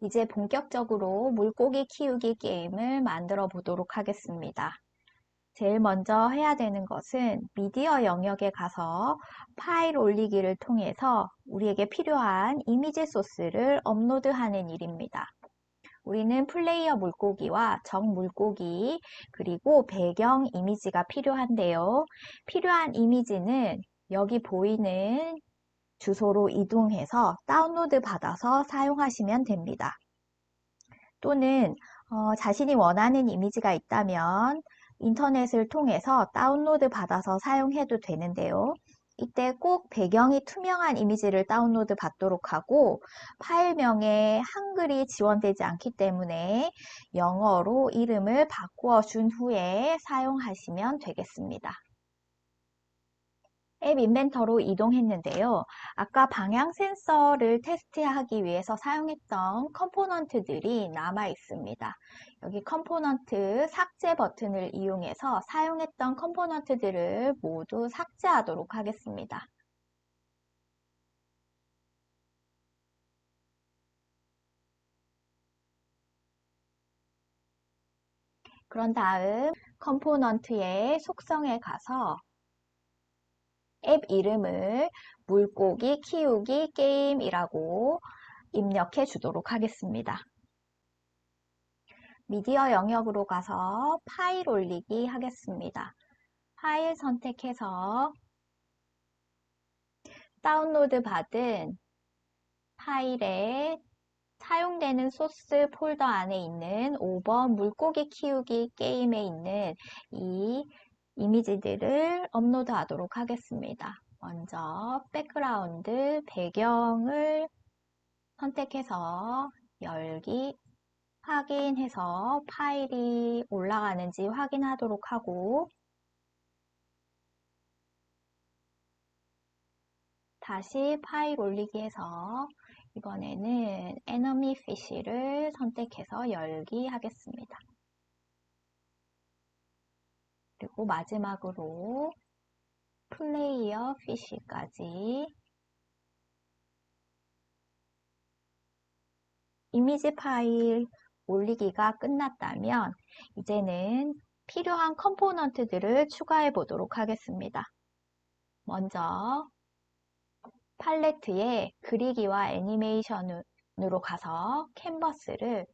이제 본격적으로 물고기 키우기 게임을 만들어 보도록 하겠습니다. 제일 먼저 해야 되는 것은 미디어 영역에 가서 파일 올리기를 통해서 우리에게 필요한 이미지 소스를 업로드하는 일입니다. 우리는 플레이어 물고기와 적 물고기 그리고 배경 이미지가 필요한데요. 필요한 이미지는 여기 보이는 주소로 이동해서 다운로드 받아서 사용하시면 됩니다. 또는 자신이 원하는 이미지가 있다면 인터넷을 통해서 다운로드 받아서 사용해도 되는데요. 이때 꼭 배경이 투명한 이미지를 다운로드 받도록 하고 파일명에 한글이 지원되지 않기 때문에 영어로 이름을 바꾸어 준 후에 사용하시면 되겠습니다. 앱 인벤터로 이동했는데요. 아까 방향 센서를 테스트하기 위해서 사용했던 컴포넌트들이 남아 있습니다. 여기 컴포넌트 삭제 버튼을 이용해서 사용했던 컴포넌트들을 모두 삭제하도록 하겠습니다. 그런 다음 컴포넌트의 속성에 가서 앱 이름을 물고기 키우기 게임이라고 입력해 주도록 하겠습니다. 미디어 영역으로 가서 파일 올리기 하겠습니다. 파일 선택해서 다운로드 받은 파일에 사용되는 소스 폴더 안에 있는 5번 물고기 키우기 게임에 있는 이 이미지들을 업로드 하도록 하겠습니다. 먼저 백그라운드 배경을 선택해서 열기 확인해서 파일이 올라가는지 확인하도록 하고 다시 파일 올리기 해서 이번에는 enemy fish를 선택해서 열기 하겠습니다. 그리고 마지막으로 플레이어 fish까지 이미지 파일 올리기가 끝났다면 이제는 필요한 컴포넌트들을 추가해 보도록 하겠습니다. 먼저 팔레트에 그리기와 애니메이션으로 가서 캔버스를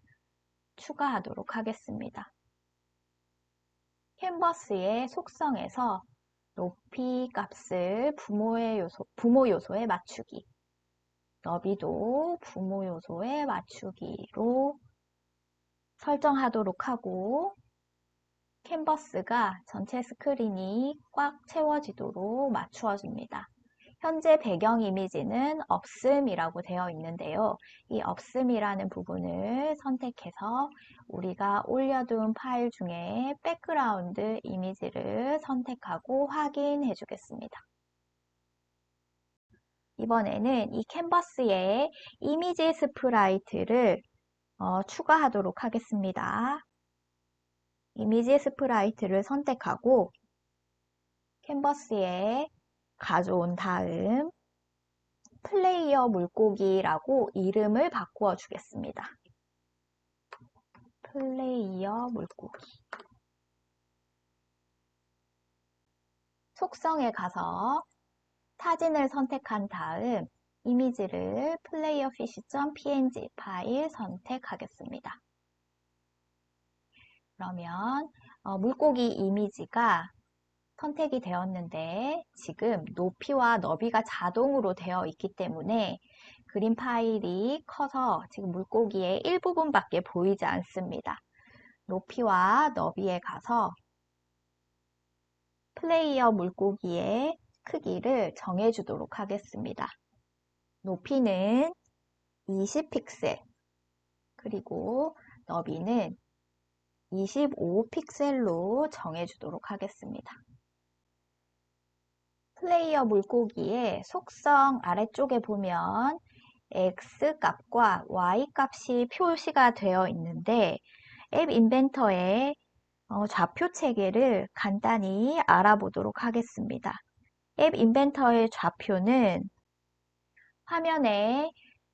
추가하도록 하겠습니다. 캔버스의 속성에서 높이 값을 부모 요소에 맞추기, 너비도 부모 요소에 맞추기로 설정하도록 하고 캔버스가 전체 스크린이 꽉 채워지도록 맞추어줍니다. 현재 배경 이미지는 없음이라고 되어 있는데요. 이 없음이라는 부분을 선택해서 우리가 올려둔 파일 중에 백그라운드 이미지를 선택하고 확인해 주겠습니다. 이번에는 이 캔버스에 이미지 스프라이트를 추가하도록 하겠습니다. 이미지 스프라이트를 선택하고 캔버스에 가져온 다음 플레이어 물고기라고 이름을 바꾸어 주겠습니다. 플레이어 물고기. 속성에 가서 사진을 선택한 다음 이미지를 playerfish.png 파일 선택하겠습니다. 그러면 물고기 이미지가 선택이 되었는데 지금 높이와 너비가 자동으로 되어 있기 때문에 그림 파일이 커서 지금 물고기의 일부분밖에 보이지 않습니다. 높이와 너비에 가서 플레이어 물고기의 크기를 정해주도록 하겠습니다. 높이는 20픽셀 그리고 너비는 25픽셀로 정해주도록 하겠습니다. 플레이어 물고기의 속성 아래쪽에 보면 X값과 Y값이 표시가 되어 있는데 앱 인벤터의 좌표 체계를 간단히 알아보도록 하겠습니다. 앱 인벤터의 좌표는 화면의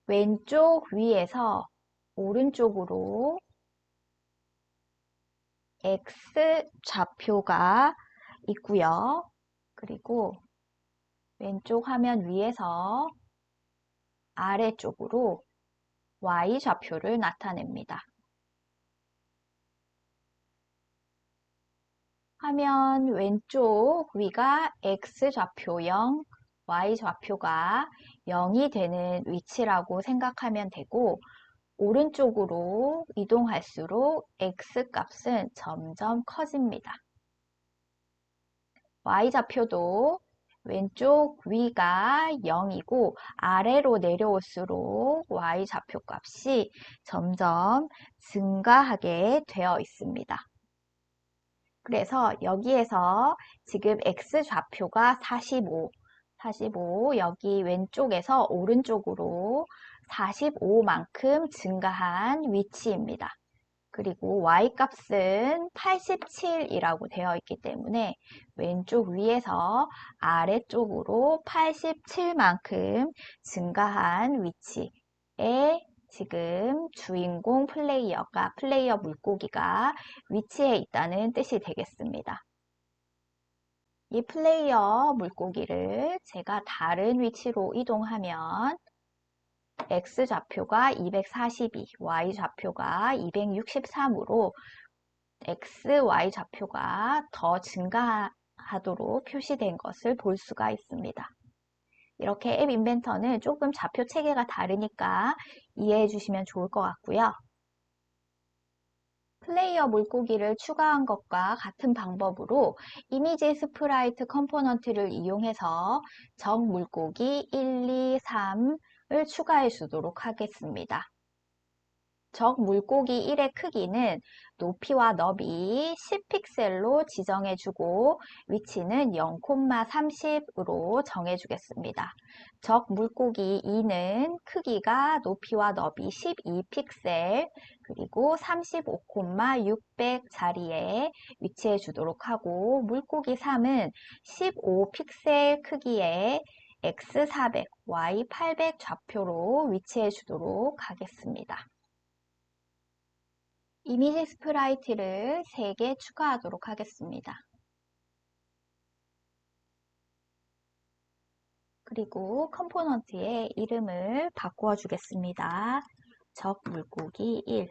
왼쪽 위에서 오른쪽으로 X 좌표가 있고요. 그리고 왼쪽 화면 위에서 아래쪽으로 Y 좌표를 나타냅니다. 화면 왼쪽 위가 X 좌표 0, Y 좌표가 0이 되는 위치라고 생각하면 되고, 오른쪽으로 이동할수록 X 값은 점점 커집니다. Y 좌표도 왼쪽 위가 0이고 아래로 내려올수록 Y 좌표 값이 점점 증가하게 되어 있습니다. 그래서 여기에서 지금 X 좌표가 45 여기 왼쪽에서 오른쪽으로 45만큼 증가한 위치입니다. 그리고 Y 값은 87이라고 되어 있기 때문에 왼쪽 위에서 아래쪽으로 87만큼 증가한 위치에 지금 주인공 플레이어 물고기가 위치해 있다는 뜻이 되겠습니다. 이 플레이어 물고기를 제가 다른 위치로 이동하면 X 좌표가 242, Y 좌표가 263으로 X, Y 좌표가 더 증가하도록 표시된 것을 볼 수가 있습니다. 이렇게 앱 인벤터는 조금 좌표 체계가 다르니까 이해해 주시면 좋을 것 같고요. 플레이어 물고기를 추가한 것과 같은 방법으로 이미지 스프라이트 컴포넌트를 이용해서 적 물고기 1, 2, 3을 추가해 주도록 하겠습니다. 적 물고기 1의 크기는 높이와 너비 10픽셀로 지정해주고 위치는 0,30으로 정해주겠습니다. 적 물고기 2는 크기가 높이와 너비 12픽셀 그리고 35,600 자리에 위치해 주도록 하고 물고기 3은 15픽셀 크기의 X400, Y800 좌표로 위치해 주도록 하겠습니다. 이미지 스프라이트를 3개 추가하도록 하겠습니다. 그리고 컴포넌트의 이름을 바꾸어 주겠습니다. 적 물고기 1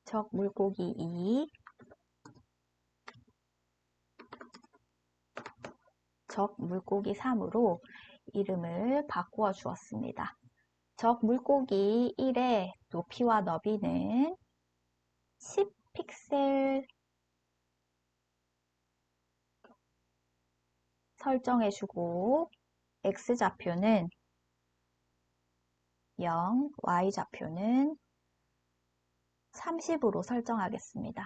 적 물고기 2 적 물고기 3으로 이름을 바꾸어 주었습니다. 적 물고기 1의 높이와 너비는 10픽셀 설정해주고 X좌표는 0, Y좌표는 30으로 설정하겠습니다.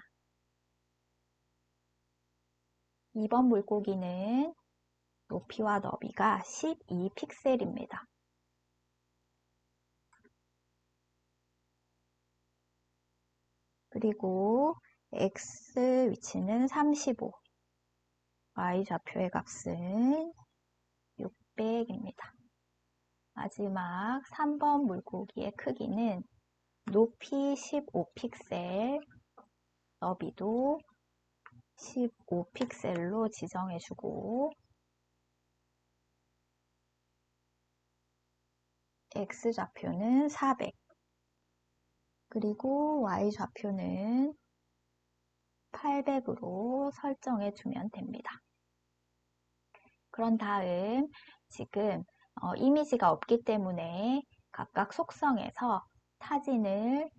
2번 물고기는 높이와 너비가 12픽셀입니다. 그리고 X 위치는 35, Y 좌표의 값은 600입니다. 마지막 3번 물고기의 크기는 높이 15픽셀, 너비도 15픽셀로 지정해주고 X좌표는 400 그리고 Y좌표는 800으로 설정해 주면 됩니다. 그런 다음 지금 이미지가 없기 때문에 각각 속성에서 타진을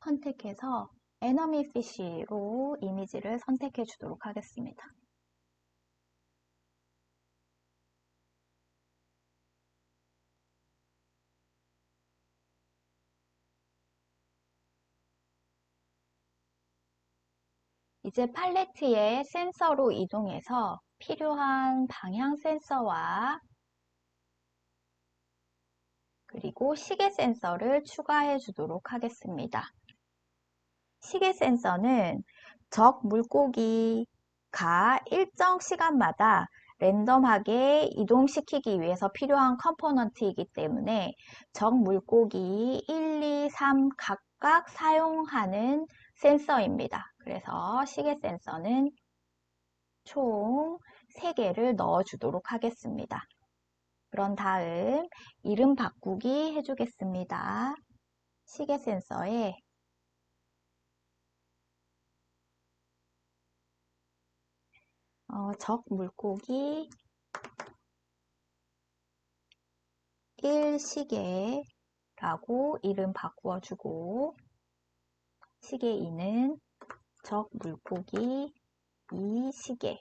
선택해서 에너미 피쉬로 이미지를 선택해 주도록 하겠습니다. 이제 팔레트의 센서로 이동해서 필요한 방향 센서와 그리고 시계 센서를 추가해 주도록 하겠습니다. 시계 센서는 적 물고기가 일정 시간마다 랜덤하게 이동시키기 위해서 필요한 컴포넌트이기 때문에 적 물고기 1, 2, 3 각각 사용하는 센서입니다. 그래서 시계 센서는 총 3개를 넣어주도록 하겠습니다. 그런 다음 이름 바꾸기 해주겠습니다. 시계 센서에 적 물고기 1시계라고 이름 바꾸어주고 시계 2는 적 물고기 2시계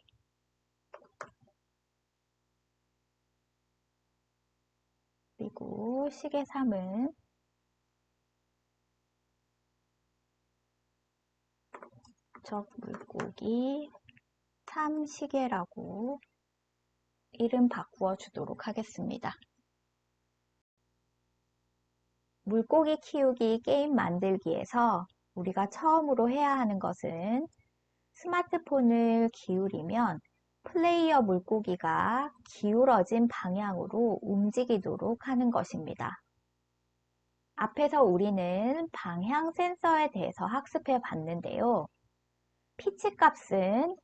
그리고 시계 3은 적 물고기 3시계라고 이름 바꾸어 주도록 하겠습니다. 물고기 키우기 게임 만들기에서 우리가 처음으로 해야 하는 것은 스마트폰을 기울이면 플레이어 물고기가 기울어진 방향으로 움직이도록 하는 것입니다. 앞에서 우리는 방향 센서에 대해서 학습해 봤는데요. 피치 값은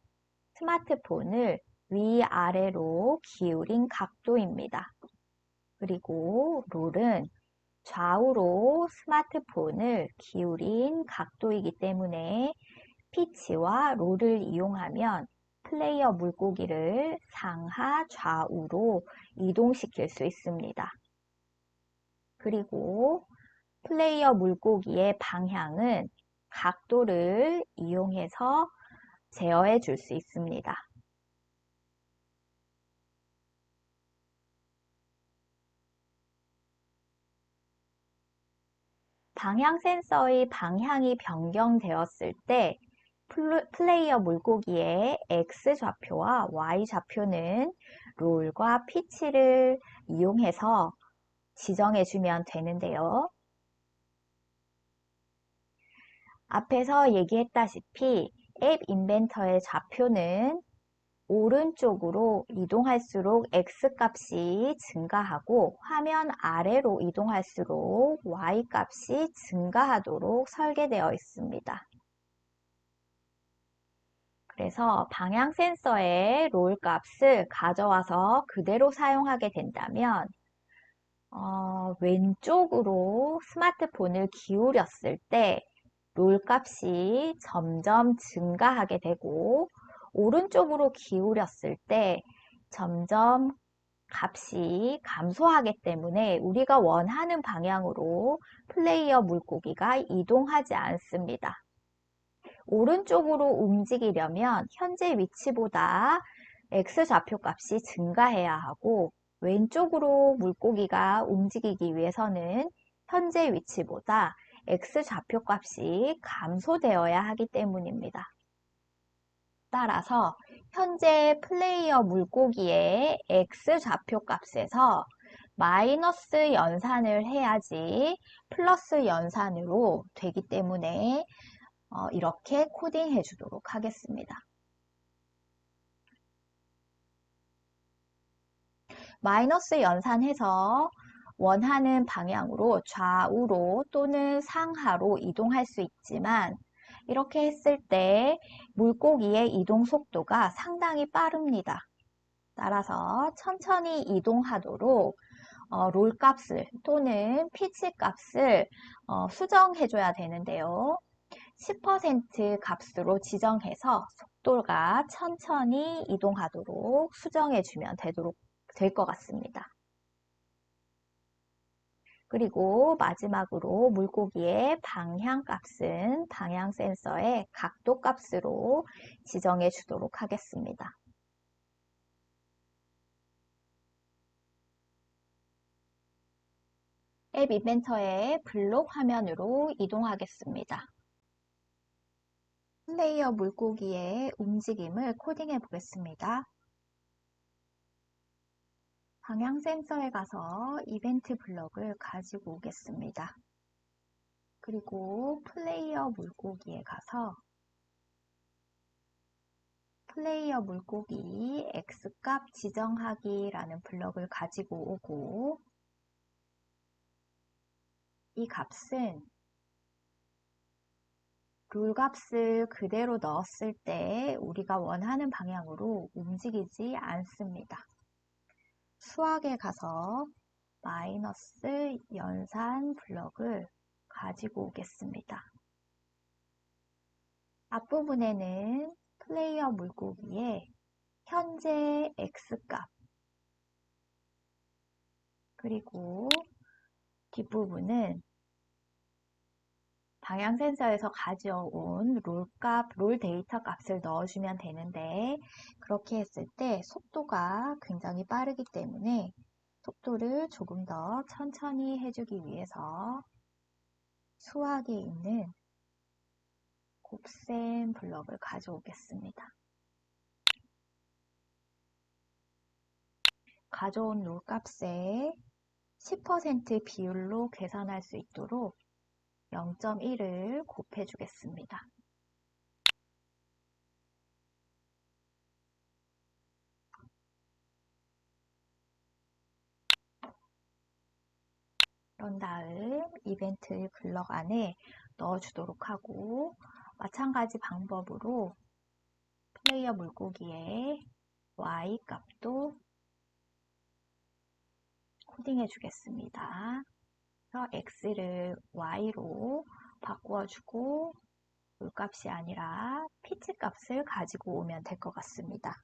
스마트폰을 위아래로 기울인 각도입니다. 그리고 롤은 좌우로 스마트폰을 기울인 각도이기 때문에 피치와 롤을 이용하면 플레이어 물고기를 상하 좌우로 이동시킬 수 있습니다. 그리고 플레이어 물고기의 방향은 각도를 이용해서 제어해 줄 수 있습니다. 방향 센서의 방향이 변경되었을 때 플레이어 물고기의 X좌표와 Y좌표는 롤과 피치를 이용해서 지정해주면 되는데요. 앞에서 얘기했다시피 앱 인벤터의 좌표는 오른쪽으로 이동할수록 X값이 증가하고 화면 아래로 이동할수록 Y값이 증가하도록 설계되어 있습니다. 그래서 방향 센서의 롤 값을 가져와서 그대로 사용하게 된다면 왼쪽으로 스마트폰을 기울였을 때 롤 값이 점점 증가하게 되고 오른쪽으로 기울였을 때 점점 값이 감소하기 때문에 우리가 원하는 방향으로 플레이어 물고기가 이동하지 않습니다. 오른쪽으로 움직이려면 현재 위치보다 X좌표 값이 증가해야 하고 왼쪽으로 물고기가 움직이기 위해서는 현재 위치보다 X좌표 값이 감소되어야 하기 때문입니다. 따라서 현재 플레이어 물고기의 X좌표 값에서 마이너스 연산을 해야지 플러스 연산으로 되기 때문에 이렇게 코딩해 주도록 하겠습니다. 마이너스 연산해서 원하는 방향으로 좌우로 또는 상하로 이동할 수 있지만 이렇게 했을 때 물고기의 이동 속도가 상당히 빠릅니다. 따라서 천천히 이동하도록 롤 값을 또는 피치 값을 수정해 줘야 되는데요. 10% 값으로 지정해서 속도가 천천히 이동하도록 수정해 주면 될 것 같습니다. 그리고 마지막으로 물고기의 방향 값은 방향 센서의 각도 값으로 지정해 주도록 하겠습니다. 앱 이벤터의 블록 화면으로 이동하겠습니다. 플레이어 물고기의 움직임을 코딩해 보겠습니다. 방향 센서에 가서 이벤트 블럭을 가지고 오겠습니다. 그리고 플레이어 물고기에 가서 플레이어 물고기 X값 지정하기라는 블럭을 가지고 오고 이 값은 룰 값을 그대로 넣었을 때 우리가 원하는 방향으로 움직이지 않습니다. 수학에 가서 마이너스 연산 블럭을 가지고 오겠습니다. 앞부분에는 플레이어 물고기에 현재 X값 그리고 뒷부분은 방향 센서에서 가져온 롤 데이터 값을 넣어주면 되는데 그렇게 했을 때 속도가 굉장히 빠르기 때문에 속도를 조금 더 천천히 해주기 위해서 수학에 있는 곱셈 블럭을 가져오겠습니다. 가져온 롤 값에 10% 비율로 계산할 수 있도록 0.1을 곱해주겠습니다. 그런 다음 이벤트 블럭 안에 넣어주도록 하고 마찬가지 방법으로 플레이어 물고기의 y 값도 코딩해 주겠습니다. 그래서 x를 y로 바꾸어주고 물값이 아니라 피치 값을 가지고 오면 될 것 같습니다.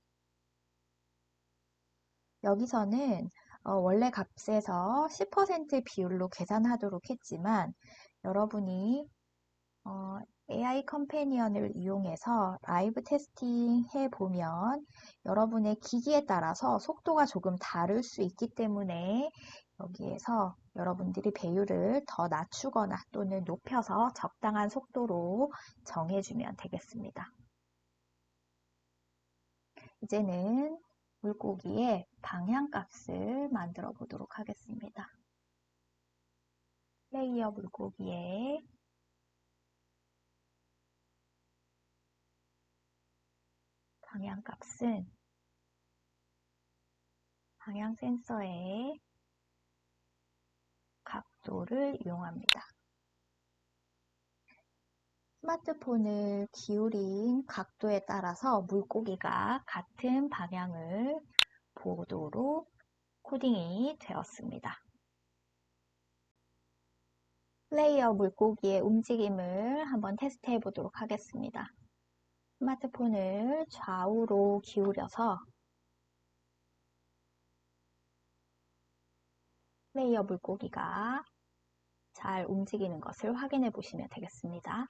여기서는 원래 값에서 10% 비율로 계산하도록 했지만 여러분이 AI 컴패니언을 이용해서 라이브 테스팅 해보면 여러분의 기기에 따라서 속도가 조금 다를 수 있기 때문에 여기에서 여러분들이 배율을 더 낮추거나 또는 높여서 적당한 속도로 정해주면 되겠습니다. 이제는 물고기의 방향값을 만들어 보도록 하겠습니다. 플레이어 물고기의 방향값은 방향 센서의 각도를 이용합니다. 스마트폰을 기울인 각도에 따라서 물고기가 같은 방향을 보도록 코딩이 되었습니다. 플레이어 물고기의 움직임을 한번 테스트해 보도록 하겠습니다. 스마트폰을 좌우로 기울여서 플레이어 물고기가 잘 움직이는 것을 확인해 보시면 되겠습니다.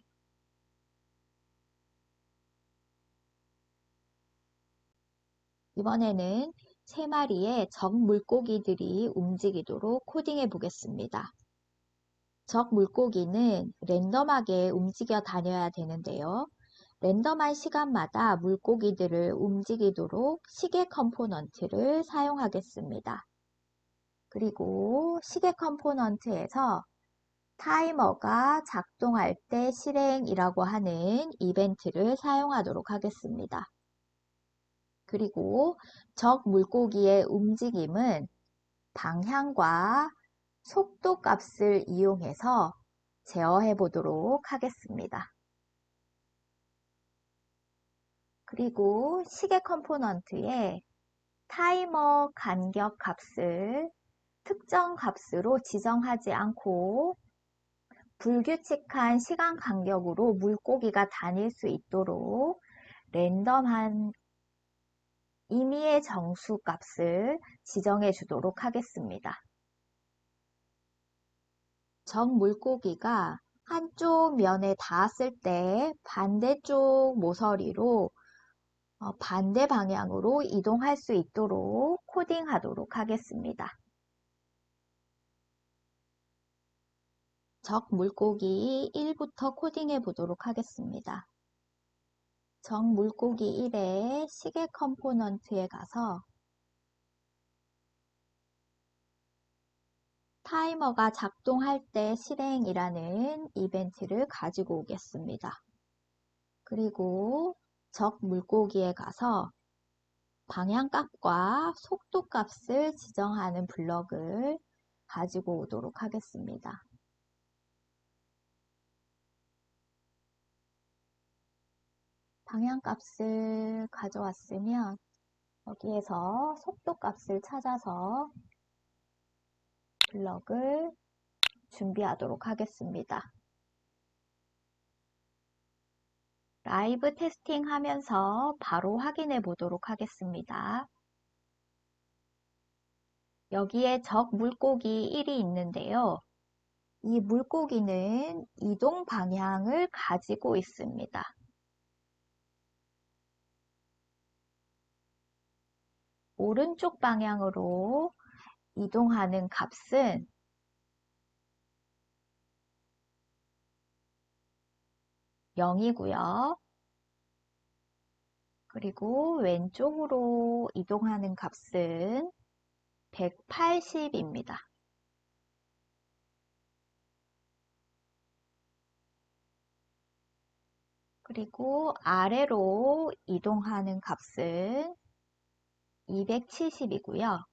이번에는 3마리의 적 물고기들이 움직이도록 코딩해 보겠습니다. 적 물고기는 랜덤하게 움직여 다녀야 되는데요. 랜덤한 시간마다 물고기들을 움직이도록 시계 컴포넌트를 사용하겠습니다. 그리고 시계 컴포넌트에서 타이머가 작동할 때 실행이라고 하는 이벤트를 사용하도록 하겠습니다. 그리고 적 물고기의 움직임은 방향과 속도 값을 이용해서 제어해 보도록 하겠습니다. 그리고 시계 컴포넌트에 타이머 간격 값을 특정 값으로 지정하지 않고 불규칙한 시간 간격으로 물고기가 다닐 수 있도록 랜덤한 임의의 정수 값을 지정해 주도록 하겠습니다. 적 물고기가 한쪽 면에 닿았을 때 반대쪽 모서리로 반대 방향으로 이동할 수 있도록 코딩하도록 하겠습니다. 적 물고기 1부터 코딩해 보도록 하겠습니다. 적 물고기 1의 시계 컴포넌트에 가서 타이머가 작동할 때 실행이라는 이벤트를 가지고 오겠습니다. 그리고 적 물고기에 가서 방향값과 속도값을 지정하는 블럭을 가지고 오도록 하겠습니다. 방향값을 가져왔으면 여기에서 속도값을 찾아서 블럭을 준비하도록 하겠습니다. 라이브 테스팅 하면서 바로 확인해 보도록 하겠습니다. 여기에 적 물고기 1이 있는데요. 이 물고기는 이동 방향을 가지고 있습니다. 오른쪽 방향으로 이동하는 값은 0이고요. 그리고 왼쪽으로 이동하는 값은 180입니다. 그리고 아래로 이동하는 값은 270이고요.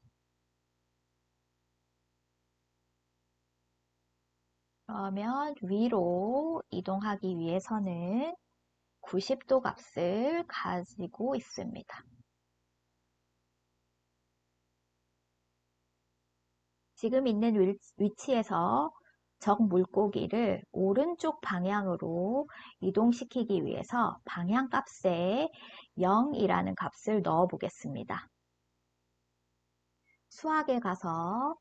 그러면 위로 이동하기 위해서는 90도 값을 가지고 있습니다. 지금 있는 위치에서 적 물고기를 오른쪽 방향으로 이동시키기 위해서 방향값에 0이라는 값을 넣어 보겠습니다. 수학에 가서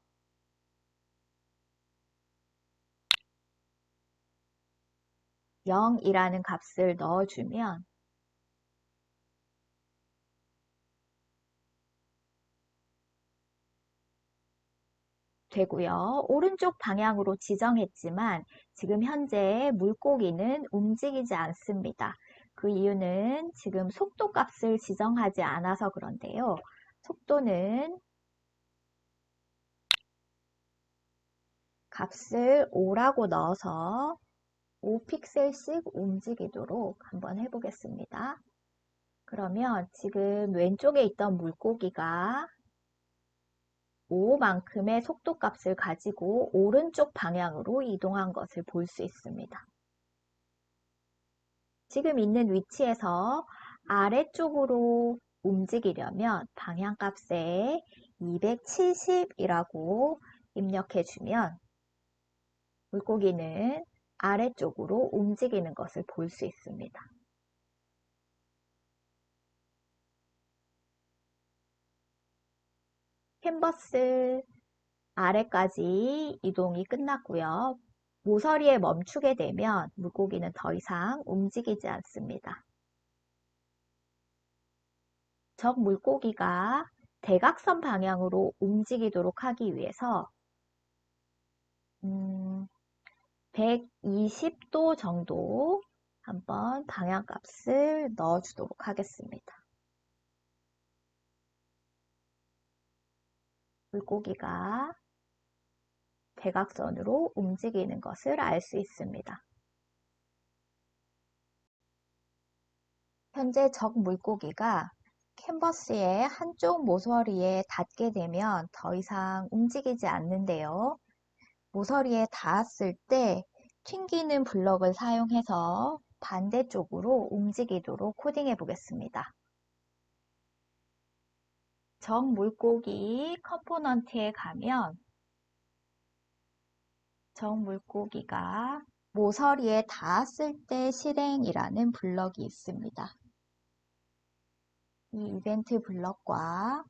(0) 이라는 값을 넣어주면 되고요. 오른쪽 방향으로 지정했지만 지금 현재 물고기는 움직이지 않습니다. 그 이유는 지금 속도 값을 지정하지 않아서 그런데요. 속도는 값을 5라고 넣어서 5픽셀씩 움직이도록 한번 해보겠습니다. 그러면 지금 왼쪽에 있던 물고기가 5만큼의 속도값을 가지고 오른쪽 방향으로 이동한 것을 볼 수 있습니다. 지금 있는 위치에서 아래쪽으로 움직이려면 방향값에 270이라고 입력해주면 물고기는 아래쪽으로 움직이는 것을 볼 수 있습니다. 캔버스 아래까지 이동이 끝났고요. 모서리에 멈추게 되면 물고기는 더 이상 움직이지 않습니다. 적 물고기가 대각선 방향으로 움직이도록 하기 위해서 120도 정도 한번 방향값을 넣어주도록 하겠습니다. 물고기가 대각선으로 움직이는 것을 알 수 있습니다. 현재 적 물고기가 캔버스의 한쪽 모서리에 닿게 되면 더 이상 움직이지 않는데요. 모서리에 닿았을 때 튕기는 블럭을 사용해서 반대쪽으로 움직이도록 코딩해 보겠습니다. 적 물고기 컴포넌트에 가면 적 물고기가 모서리에 닿았을 때 실행이라는 블럭이 있습니다. 이 이벤트 블럭과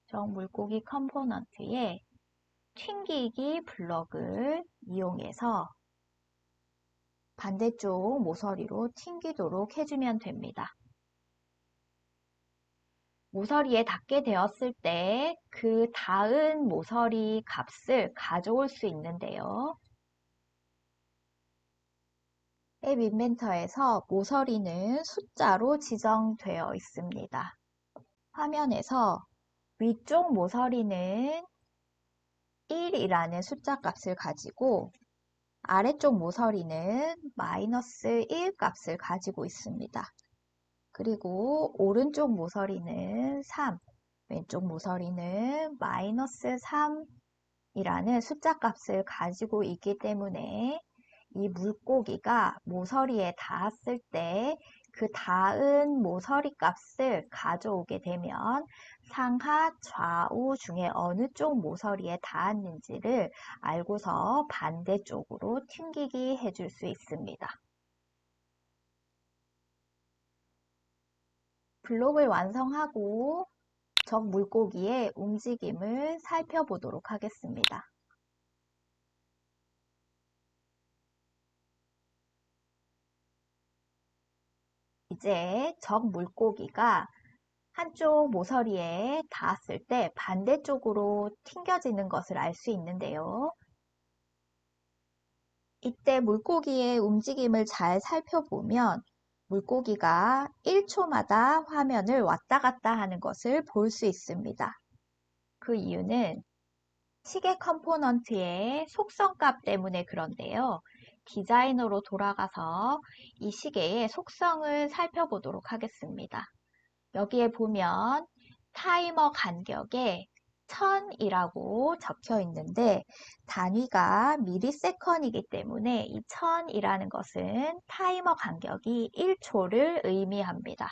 적 물고기 컴포넌트에 튕기기 블럭을 이용해서 반대쪽 모서리로 튕기도록 해주면 됩니다. 모서리에 닿게 되었을 때 그 닿은 모서리 값을 가져올 수 있는데요. 앱 인벤터에서 모서리는 숫자로 지정되어 있습니다. 화면에서 위쪽 모서리는 1이라는 숫자 값을 가지고 아래쪽 모서리는 마이너스 1 값을 가지고 있습니다. 그리고 오른쪽 모서리는 3, 왼쪽 모서리는 마이너스 3이라는 숫자 값을 가지고 있기 때문에 이 물고기가 모서리에 닿았을 때 그 닿은 모서리 값을 가져오게 되면 상하, 좌우 중에 어느 쪽 모서리에 닿았는지를 알고서 반대쪽으로 튕기기 해줄 수 있습니다. 블록을 완성하고 적 물고기의 움직임을 살펴보도록 하겠습니다. 이제 적 물고기가 한쪽 모서리에 닿았을 때 반대쪽으로 튕겨지는 것을 알 수 있는데요. 이때 물고기의 움직임을 잘 살펴보면 물고기가 1초마다 화면을 왔다 갔다 하는 것을 볼 수 있습니다. 그 이유는 시계 컴포넌트의 속성값 때문에 그런데요. 디자이너로 돌아가서 이 시계의 속성을 살펴보도록 하겠습니다. 여기에 보면 타이머 간격에 1000이라고 적혀 있는데 단위가 미리세컨이기 때문에 이 1000이라는 것은 타이머 간격이 1초를 의미합니다.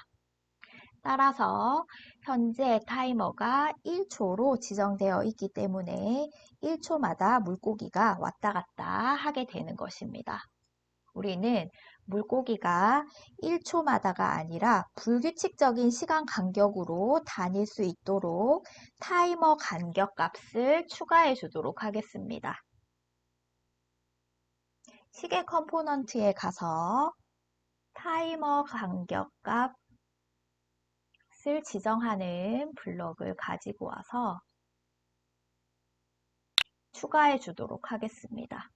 따라서 현재 타이머가 1초로 지정되어 있기 때문에 1초마다 물고기가 왔다 갔다 하게 되는 것입니다. 우리는 물고기가 1초마다가 아니라 불규칙적인 시간 간격으로 다닐 수 있도록 타이머 간격 값을 추가해 주도록 하겠습니다. 시계 컴포넌트에 가서 타이머 간격 값을 지정하는 블럭을 가지고 와서 추가해 주도록 하겠습니다.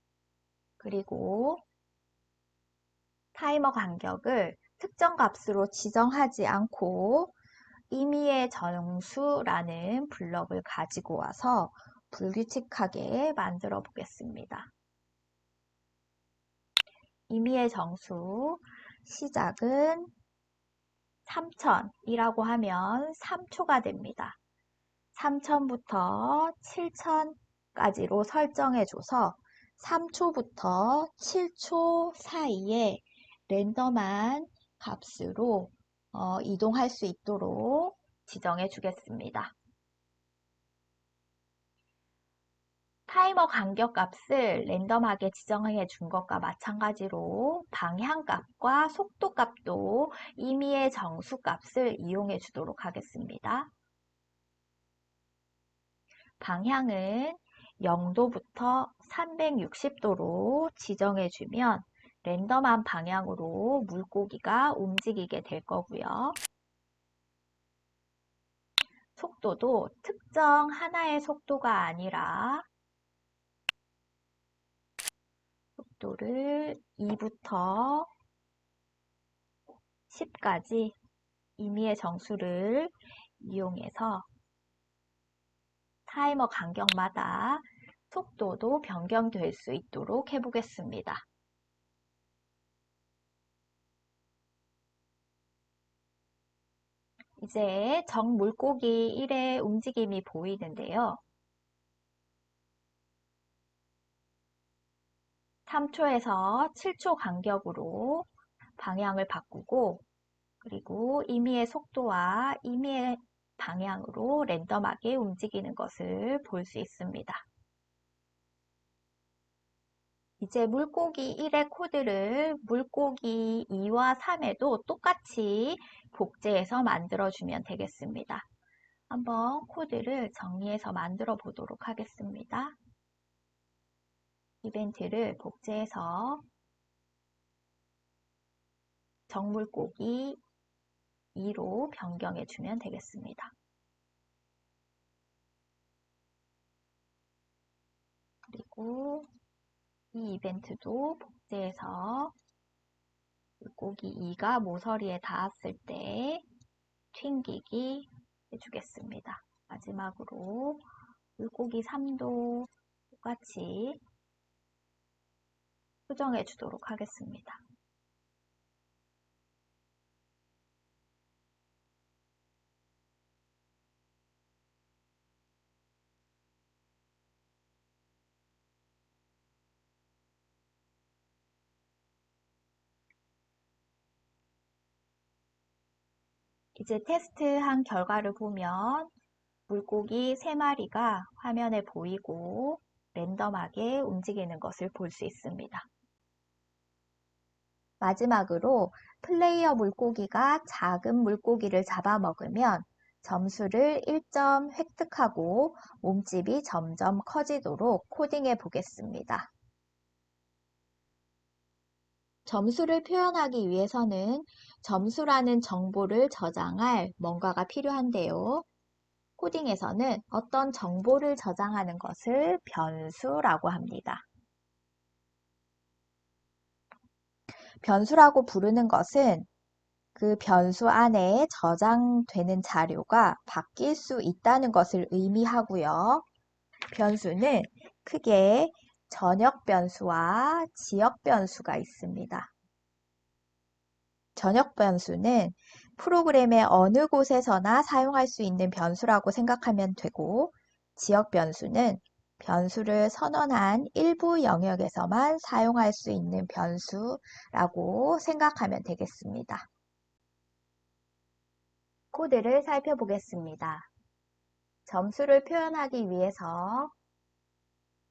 그리고 타이머 간격을 특정 값으로 지정하지 않고 임의의 정수라는 블럭을 가지고 와서 불규칙하게 만들어 보겠습니다. 임의의 정수 시작은 3000이라고 하면 3초가 됩니다. 3000부터 7000까지로 설정해줘서 3초부터 7초 사이에 랜덤한 값으로 이동할 수 있도록 지정해 주겠습니다. 타이머 간격 값을 랜덤하게 지정해 준 것과 마찬가지로 방향값과 속도값도 임의의 정수 값을 이용해 주도록 하겠습니다. 방향은 0도부터 360도로 지정해 주면 랜덤한 방향으로 물고기가 움직이게 될 거고요. 속도도 특정 하나의 속도가 아니라 속도를 2부터 10까지 임의의 정수를 이용해서 타이머 간격마다 속도도 변경될 수 있도록 해보겠습니다. 이제 적 물고기 1의 움직임이 보이는데요. 3초에서 7초 간격으로 방향을 바꾸고 그리고 임의의 속도와 임의의 방향으로 랜덤하게 움직이는 것을 볼 수 있습니다. 이제 물고기 1의 코드를 물고기 2와 3에도 똑같이 복제해서 만들어주면 되겠습니다. 한번 코드를 정리해서 만들어 보도록 하겠습니다. 이벤트를 복제해서 적물고기 2로 변경해 주면 되겠습니다. 그리고 이 이벤트도 복제해서 물고기 2가 모서리에 닿았을 때 튕기기 해주겠습니다. 마지막으로 물고기 3도 똑같이 수정해 주도록 하겠습니다. 이제 테스트한 결과를 보면 물고기 3마리가 화면에 보이고 랜덤하게 움직이는 것을 볼 수 있습니다. 마지막으로 플레이어 물고기가 작은 물고기를 잡아먹으면 점수를 1점 획득하고 몸집이 점점 커지도록 코딩해 보겠습니다. 점수를 표현하기 위해서는 점수라는 정보를 저장할 뭔가가 필요한데요. 코딩에서는 어떤 정보를 저장하는 것을 변수라고 합니다. 변수라고 부르는 것은 그 변수 안에 저장되는 자료가 바뀔 수 있다는 것을 의미하고요. 변수는 크게 전역 변수와 지역 변수가 있습니다. 전역 변수는 프로그램의 어느 곳에서나 사용할 수 있는 변수라고 생각하면 되고, 지역 변수는 변수를 선언한 일부 영역에서만 사용할 수 있는 변수라고 생각하면 되겠습니다. 코드를 살펴보겠습니다. 점수를 표현하기 위해서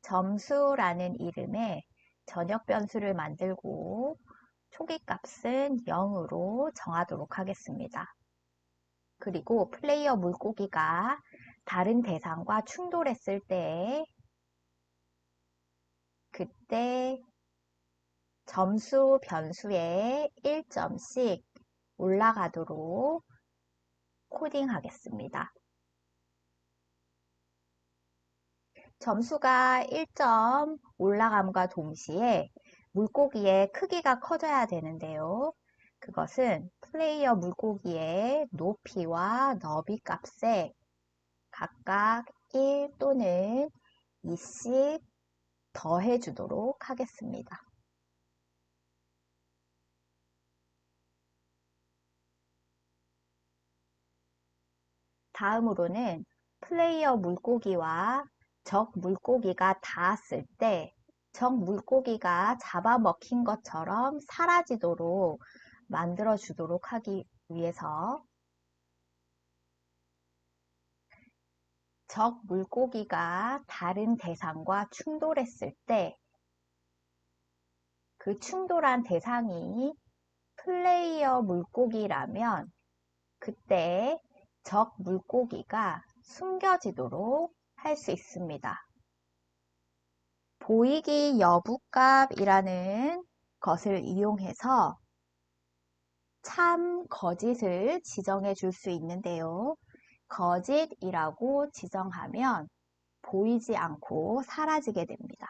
점수라는 이름의 전역 변수를 만들고 초기값은 0으로 정하도록 하겠습니다. 그리고 플레이어 물고기가 다른 대상과 충돌했을 때 그때 점수 변수에 1점씩 올라가도록 코딩하겠습니다. 점수가 1점 올라감과 동시에 물고기의 크기가 커져야 되는데요. 그것은 플레이어 물고기의 높이와 너비 값에 각각 1 또는 2씩 더해 주도록 하겠습니다. 다음으로는 플레이어 물고기와 적 물고기가 닿았을 때 적 물고기가 잡아먹힌 것처럼 사라지도록 만들어 주도록 하기 위해서 적 물고기가 다른 대상과 충돌했을 때 그 충돌한 대상이 플레이어 물고기라면 그때 적 물고기가 숨겨지도록 할 수 있습니다. 보이기 여부값이라는 것을 이용해서 참, 거짓을 지정해 줄 수 있는데요. 거짓이라고 지정하면 보이지 않고 사라지게 됩니다.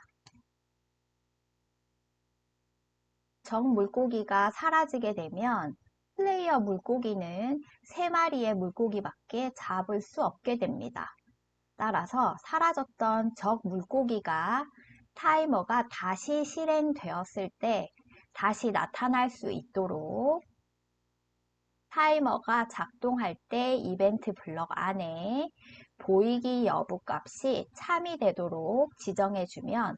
적 물고기가 사라지게 되면 플레이어 물고기는 3마리의 물고기밖에 잡을 수 없게 됩니다. 따라서 사라졌던 적 물고기가 타이머가 다시 실행되었을 때 다시 나타날 수 있도록 타이머가 작동할 때 이벤트 블럭 안에 보이기 여부 값이 참이 되도록 지정해주면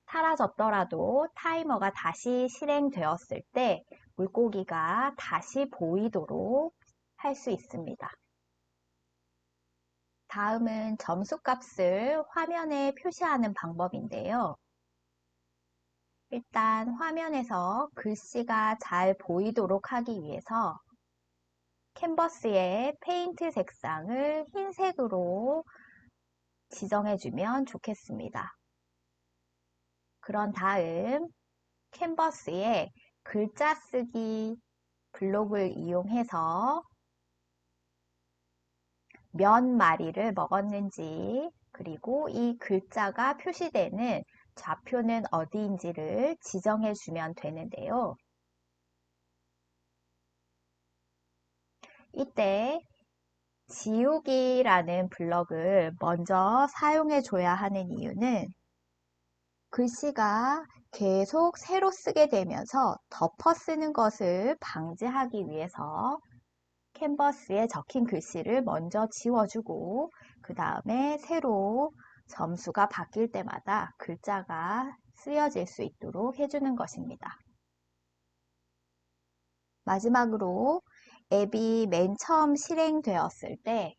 사라졌더라도 타이머가 다시 실행되었을 때 물고기가 다시 보이도록 할 수 있습니다. 다음은 점수값을 화면에 표시하는 방법인데요. 일단 화면에서 글씨가 잘 보이도록 하기 위해서 캔버스에 페인트 색상을 흰색으로 지정해주면 좋겠습니다. 그런 다음 캔버스에 글자 쓰기 블록을 이용해서 몇 마리를 먹었는지 그리고 이 글자가 표시되는 좌표는 어디인지를 지정해 주면 되는데요. 이때 지우기라는 블럭을 먼저 사용해 줘야 하는 이유는 글씨가 계속 새로 쓰게 되면서 덮어 쓰는 것을 방지하기 위해서 캔버스에 적힌 글씨를 먼저 지워주고 그 다음에 새로 점수가 바뀔 때마다 글자가 쓰여질 수 있도록 해주는 것입니다. 마지막으로 앱이 맨 처음 실행되었을 때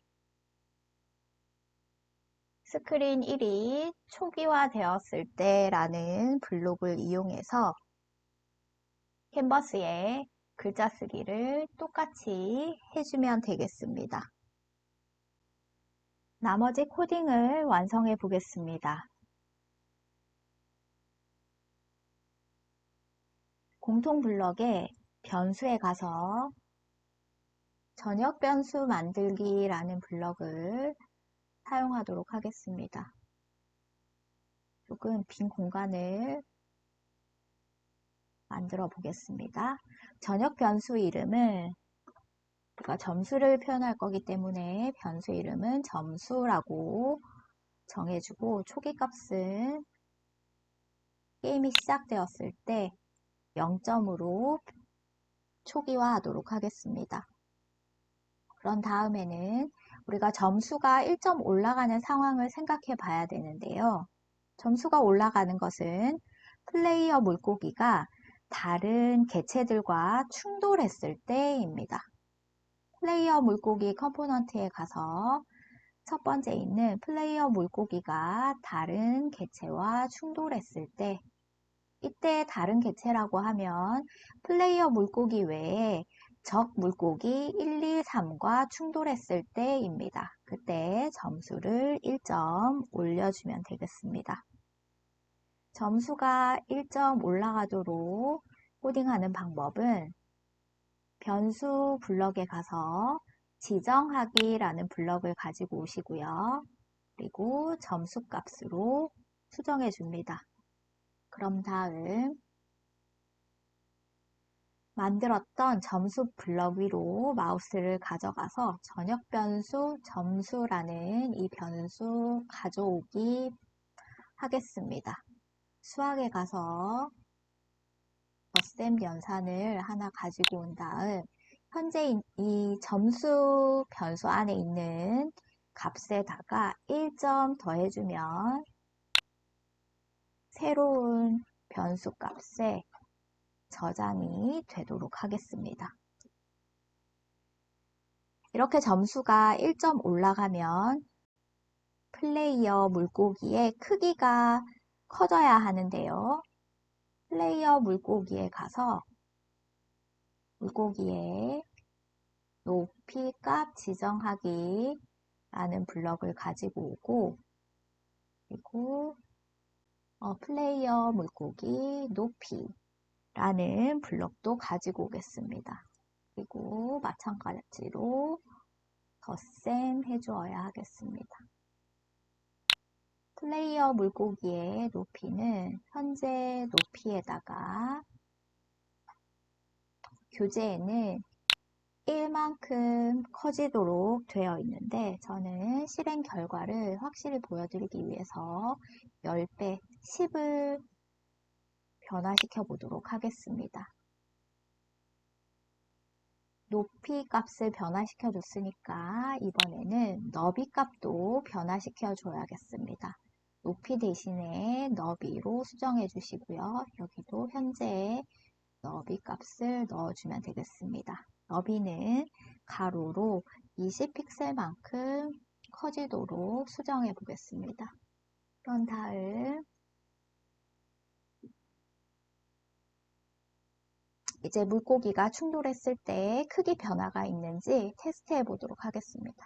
스크린 1이 초기화되었을 때라는 블록을 이용해서 캔버스에 글자 쓰기를 똑같이 해주면 되겠습니다. 나머지 코딩을 완성해 보겠습니다. 공통 블럭에 변수에 가서 전역 변수 만들기라는 블럭을 사용하도록 하겠습니다. 조금 빈 공간을 만들어 보겠습니다. 전역 변수 이름을 우리가 점수를 표현할 거기 때문에 변수 이름은 점수라고 정해주고 초기 값은 게임이 시작되었을 때 0점으로 초기화하도록 하겠습니다. 그런 다음에는 우리가 점수가 1점 올라가는 상황을 생각해 봐야 되는데요. 점수가 올라가는 것은 플레이어 물고기가 다른 개체들과 충돌했을 때입니다. 플레이어 물고기 컴포넌트에 가서 첫 번째 있는 플레이어 물고기가 다른 개체와 충돌했을 때 이때 다른 개체라고 하면 플레이어 물고기 외에 적 물고기 1, 2, 3과 충돌했을 때입니다. 그때 점수를 1점 올려주면 되겠습니다. 점수가 1점 올라가도록 코딩하는 방법은 변수 블럭에 가서 지정하기라는 블럭을 가지고 오시고요. 그리고 점수 값으로 수정해 줍니다. 그럼 다음 만들었던 점수 블럭 위로 마우스를 가져가서 전역 변수 점수라는 이 변수 가져오기 하겠습니다. 수학에 가서 덧셈 연산을 하나 가지고 온 다음 현재 이 점수 변수 안에 있는 값에다가 1점 더해주면 새로운 변수 값에 저장이 되도록 하겠습니다. 이렇게 점수가 1점 올라가면 플레이어 물고기의 크기가 커져야 하는데요. 플레이어 물고기에 가서 물고기의 높이 값 지정하기 라는 블럭을 가지고 오고 그리고 플레이어 물고기 높이 라는 블럭도 가지고 오겠습니다. 그리고 마찬가지로 덧셈 해주어야 하겠습니다. 플레이어 물고기의 높이는 현재 높이에다가 교재에는 1만큼 커지도록 되어 있는데 저는 실행 결과를 확실히 보여드리기 위해서 10배, 10을 변화시켜 보도록 하겠습니다. 높이 값을 변화시켜 줬으니까 이번에는 너비 값도 변화시켜 줘야겠습니다. 높이 대신에 너비로 수정해 주시고요. 여기도 현재 너비 값을 넣어주면 되겠습니다. 너비는 가로로 20픽셀만큼 커지도록 수정해 보겠습니다. 그런 다음 이제 물고기가 충돌했을 때 크기 변화가 있는지 테스트해 보도록 하겠습니다.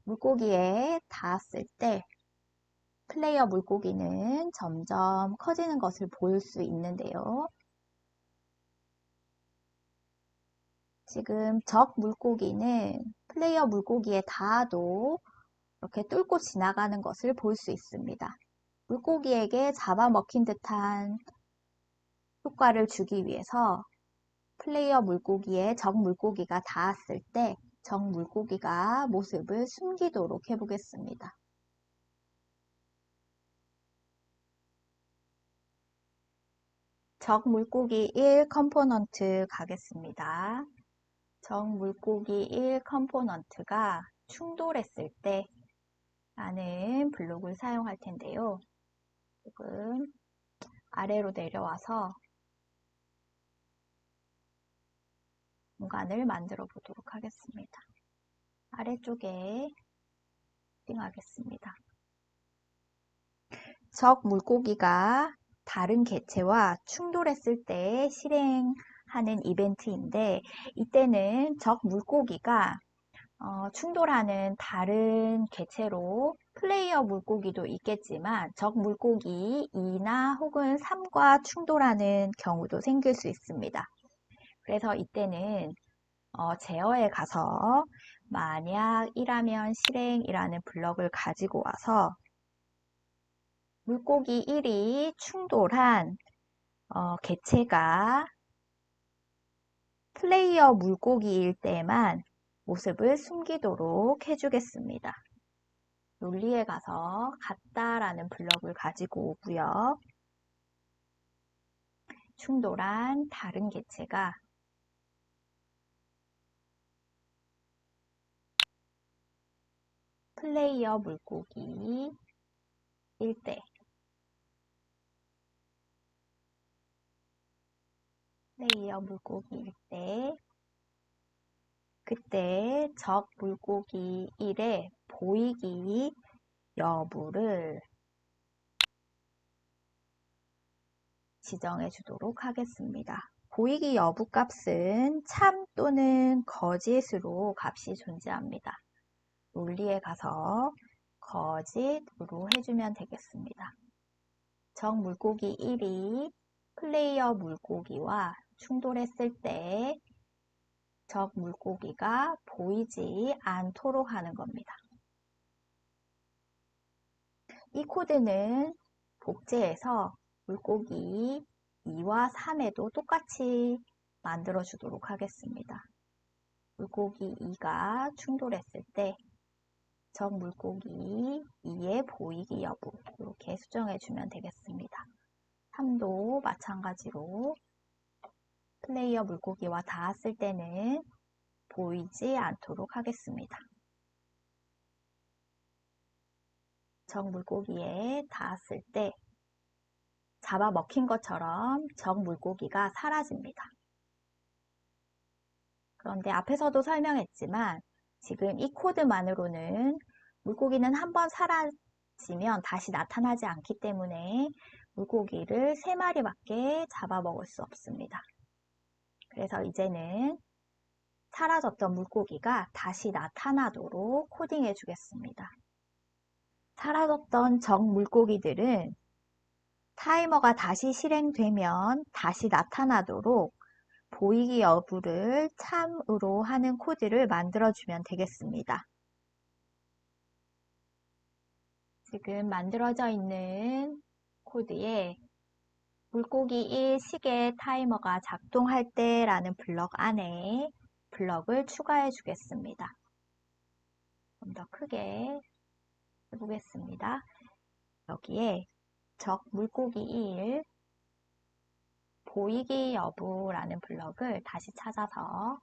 물고기에 닿았을 때 플레이어 물고기는 점점 커지는 것을 볼 수 있는데요. 지금 적 물고기는 플레이어 물고기에 닿아도 이렇게 뚫고 지나가는 것을 볼 수 있습니다. 물고기에게 잡아먹힌 듯한 효과를 주기 위해서 플레이어 물고기에 적 물고기가 닿았을 때 적 물고기가 모습을 숨기도록 해보겠습니다. 적 물고기 1 컴포넌트 가겠습니다. 적 물고기 1 컴포넌트가 충돌했을 때 라는 블록을 사용할 텐데요. 조금 아래로 내려와서 공간을 만들어 보도록 하겠습니다. 아래쪽에 띵하겠습니다. 적 물고기가 다른 개체와 충돌했을 때 실행하는 이벤트인데, 이때는 적 물고기가 충돌하는 다른 개체로 플레이어 물고기도 있겠지만 적 물고기 2나 혹은 3과 충돌하는 경우도 생길 수 있습니다. 그래서 이때는 제어에 가서 만약 이라면 실행이라는 블럭을 가지고 와서 물고기 1이 충돌한 개체가 플레이어 물고기일 때만 모습을 숨기도록 해주겠습니다. 논리에 가서 같다라는 블럭을 가지고 오고요. 충돌한 다른 개체가 플레이어 물고기일 때 그때 적 물고기 1의 보이기 여부를 지정해 주도록 하겠습니다. 보이기 여부 값은 참 또는 거짓으로 값이 존재합니다. 논리에 가서 거짓으로 해주면 되겠습니다. 적 물고기 1이 플레이어 물고기와 충돌했을 때 적 물고기가 보이지 않도록 하는 겁니다. 이 코드는 복제해서 물고기 2와 3에도 똑같이 만들어 주도록 하겠습니다. 물고기 2가 충돌했을 때 적 물고기 2의 보이기 여부 이렇게 수정해 주면 되겠습니다. 3도 마찬가지로 플레이어 물고기와 닿았을 때는 보이지 않도록 하겠습니다. 적 물고기에 닿았을 때 잡아먹힌 것처럼 적 물고기가 사라집니다. 그런데 앞에서도 설명했지만 지금 이 코드만으로는 물고기는 한번 사라지면 다시 나타나지 않기 때문에 물고기를 3마리밖에 잡아먹을 수 없습니다. 그래서 이제는 사라졌던 물고기가 다시 나타나도록 코딩해 주겠습니다. 사라졌던 적 물고기들은 타이머가 다시 실행되면 다시 나타나도록 보이기 여부를 참으로 하는 코드를 만들어주면 되겠습니다. 지금 만들어져 있는 코드에 물고기 1 시계 타이머가 작동할 때라는 블럭 안에 블럭을 추가해 주겠습니다. 좀 더 크게 해보겠습니다. 여기에 적 물고기 1 보이기 여부라는 블럭을 다시 찾아서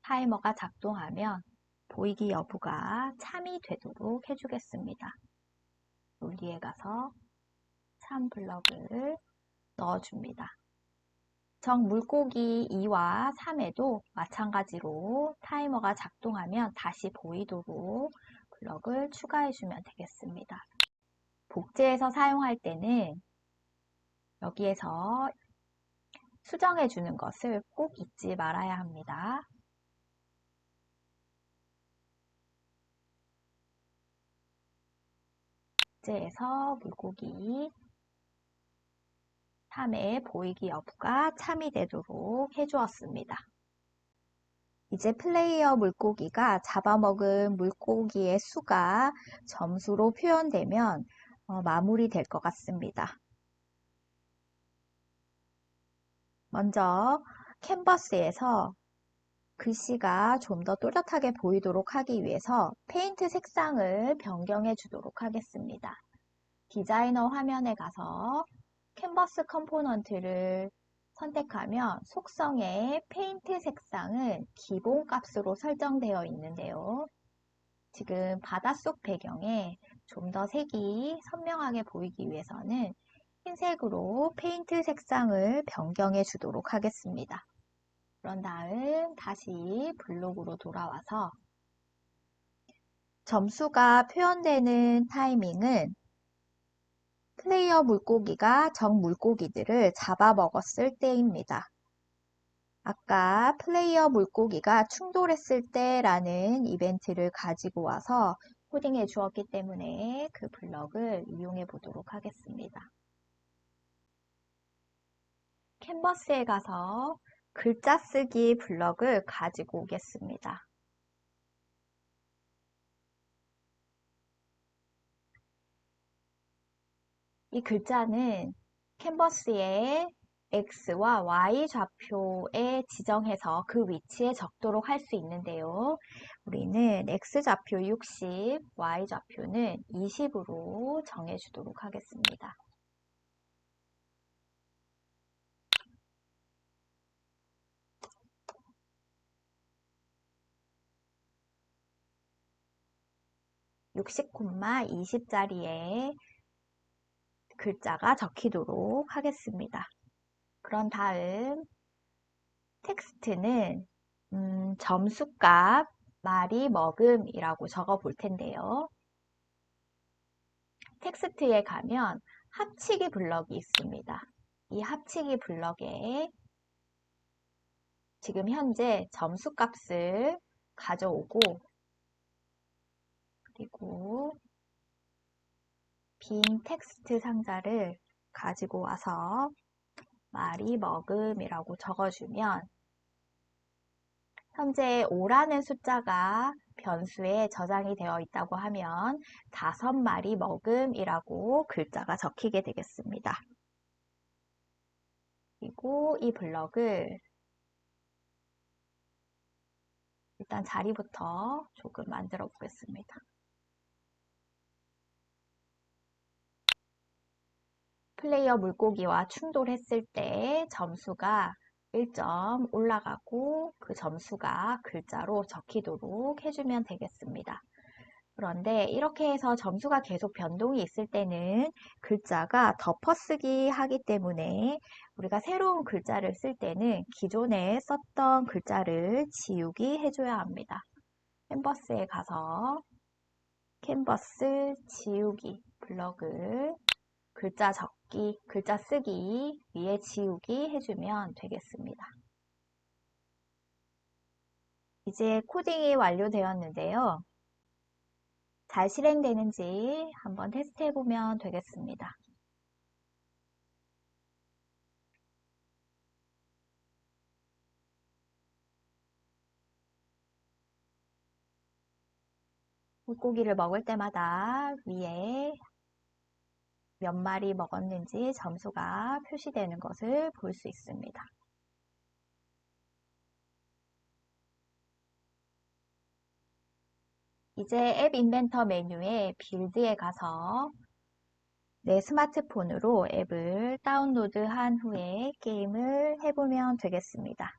타이머가 작동하면 보이기 여부가 참이 되도록 해주겠습니다. 논리에 가서 참 블럭을 넣어줍니다. 적 물고기 2와 3에도 마찬가지로 타이머가 작동하면 다시 보이도록 블럭을 추가해주면 되겠습니다. 복제해서 사용할 때는 여기에서 수정해주는 것을 꼭 잊지 말아야 합니다. 복제해서 물고기 3의 보이기 여부가 참이 되도록 해주었습니다. 이제 플레이어 물고기가 잡아먹은 물고기의 수가 점수로 표현되면 마무리될 것 같습니다. 먼저 캔버스에서 글씨가 좀 더 또렷하게 보이도록 하기 위해서 페인트 색상을 변경해 주도록 하겠습니다. 디자이너 화면에 가서 캔버스 컴포넌트를 선택하면 속성의 페인트 색상은 기본값으로 설정되어 있는데요. 지금 바닷속 배경에 좀 더 색이 선명하게 보이기 위해서는 흰색으로 페인트 색상을 변경해 주도록 하겠습니다. 그런 다음 다시 블록으로 돌아와서 점수가 표현되는 타이밍은 플레이어 물고기가 적 물고기들을 잡아먹었을 때입니다. 아까 플레이어 물고기가 충돌했을 때라는 이벤트를 가지고 와서 코딩해 주었기 때문에 그 블럭을 이용해 보도록 하겠습니다. 캔버스에 가서 글자 쓰기 블럭을 가지고 오겠습니다. 이 글자는 캔버스에 X와 Y 좌표에 지정해서 그 위치에 적도록 할 수 있는데요. 우리는 X 좌표 60, Y 좌표는 20으로 정해주도록 하겠습니다. (60, 20자리에) 글자가 적히도록 하겠습니다. 그런 다음 텍스트는 점수값 말이 먹음이라고 적어 볼 텐데요. 텍스트에 가면 합치기 블럭이 있습니다. 이 합치기 블럭에 지금 현재 점수값을 가져오고 그리고 빈 텍스트 상자를 가지고 와서 말이 먹음이라고 적어주면 현재 5라는 숫자가 변수에 저장이 되어 있다고 하면 5마리 먹음이라고 글자가 적히게 되겠습니다. 그리고 이 블럭을 일단 자리부터 조금 만들어 보겠습니다. 플레이어 물고기와 충돌했을 때 점수가 1점 올라가고 그 점수가 글자로 적히도록 해주면 되겠습니다. 그런데 이렇게 해서 점수가 계속 변동이 있을 때는 글자가 덮어쓰기 하기 때문에 우리가 새로운 글자를 쓸 때는 기존에 썼던 글자를 지우기 해줘야 합니다. 캔버스에 가서 캔버스 지우기 블럭을 글자 적기, 글자 쓰기 위에 지우기 해주면 되겠습니다. 이제 코딩이 완료되었는데요. 잘 실행되는지 한번 테스트해 보면 되겠습니다. 물고기를 먹을 때마다 위에 몇 마리 먹었는지 점수가 표시되는 것을 볼 수 있습니다. 이제 앱 인벤터 메뉴에 빌드에 가서 내 스마트폰으로 앱을 다운로드한 후에 게임을 해보면 되겠습니다.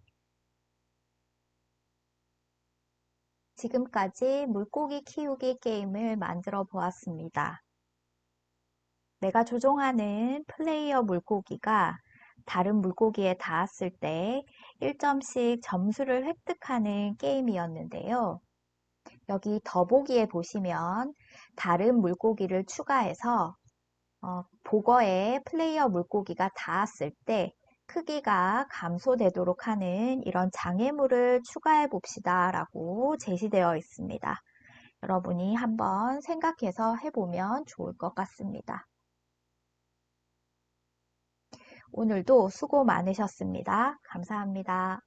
지금까지 물고기 키우기 게임을 만들어 보았습니다. 내가 조종하는 플레이어 물고기가 다른 물고기에 닿았을 때 1점씩 점수를 획득하는 게임이었는데요. 여기 더보기에 보시면 다른 물고기를 추가해서 보거에 플레이어 물고기가 닿았을 때 크기가 감소되도록 하는 이런 장애물을 추가해 봅시다 라고 제시되어 있습니다. 여러분이 한번 생각해서 해보면 좋을 것 같습니다. 오늘도 수고 많으셨습니다. 감사합니다.